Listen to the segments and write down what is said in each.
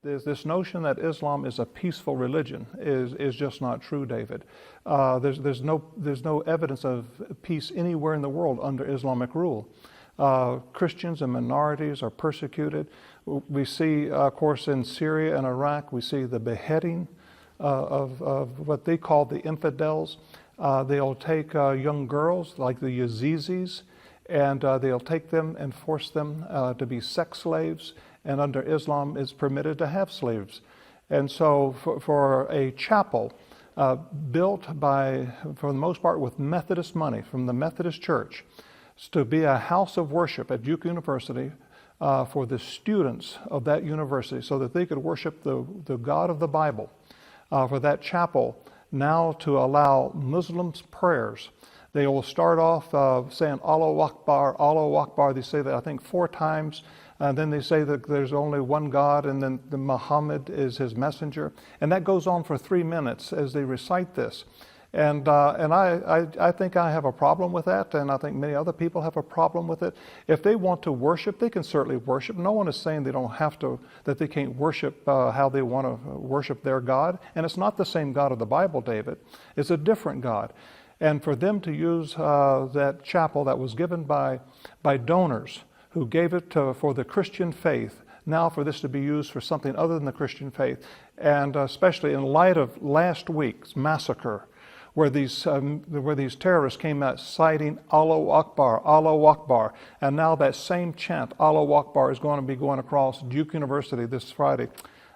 This notion that Islam is a peaceful religion is just not true, David. There's no evidence of peace anywhere in the world under Islamic rule. Christians and minorities are persecuted. We see, of course, in Syria and Iraq, we see the beheading of what they call the infidels. They'll take young girls like the Yazidis, and they'll take them and force them to be sex slaves. And under Islam, it's permitted to have slaves. And so for a chapel built by, for the most part, with Methodist money from the Methodist Church, to be a house of worship at Duke University for the students of that university so that they could worship the God of the Bible, for that chapel now to allow Muslims' prayers. They will start off saying Allahu Akbar, Allahu Akbar. They say that I think 4 times. Then they say that there's only one God, and then Muhammad is his messenger. And that goes on for 3 minutes as they recite this. And I think I have a problem with that, and I think many other people have a problem with it. If they want to worship, they can certainly worship. No one is saying they don't have to, that they can't worship how they want to worship their God. And it's not the same God of the Bible, David. It's a different God. And for them to use that chapel that was given by donors who gave it for the Christian faith, now for this to be used for something other than the Christian faith, and especially in light of last week's massacre, where these terrorists came out citing Allahu Akbar, and now that same chant, Allahu Akbar, is going to be going across Duke University this Friday.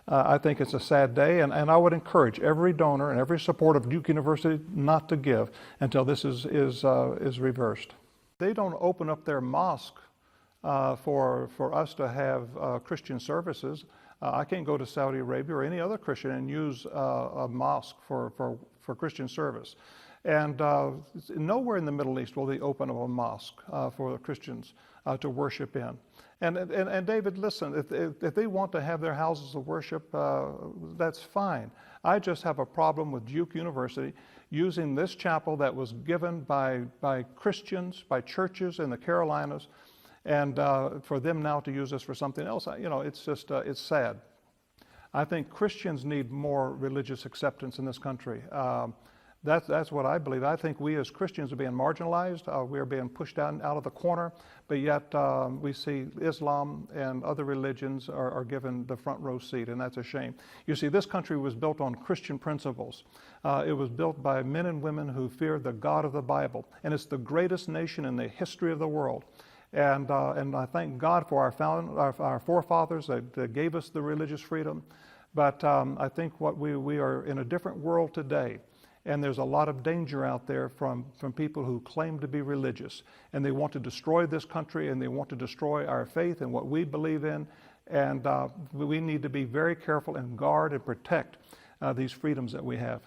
I think it's a sad day, and I would encourage every donor and every supporter of Duke University not to give until this is reversed. They don't open up their mosque for us to have Christian services. I can't go to Saudi Arabia or any other Christian and use a mosque for Christian service. And nowhere in the Middle East will they open up a mosque for the Christians to worship in. And David, listen, if they want to have their houses of worship, that's fine. I just have a problem with Duke University using this chapel that was given by Christians, by churches in the Carolinas, and for them now to use this for something else. It's just, it's sad. I think Christians need more religious acceptance in this country. That's what I believe. I think we as Christians are being marginalized. We are being pushed out of the corner, but yet we see Islam and other religions are given the front row seat, and that's a shame. You see, this country was built on Christian principles. It was built by men and women who feared the God of the Bible, and it's the greatest nation in the history of the world. And I thank God for our forefathers that gave us the religious freedom. But I think we are in a different world today. And there's a lot of danger out there from people who claim to be religious. And they want to destroy this country, and they want to destroy our faith and what we believe in. And we need to be very careful and guard and protect these freedoms that we have.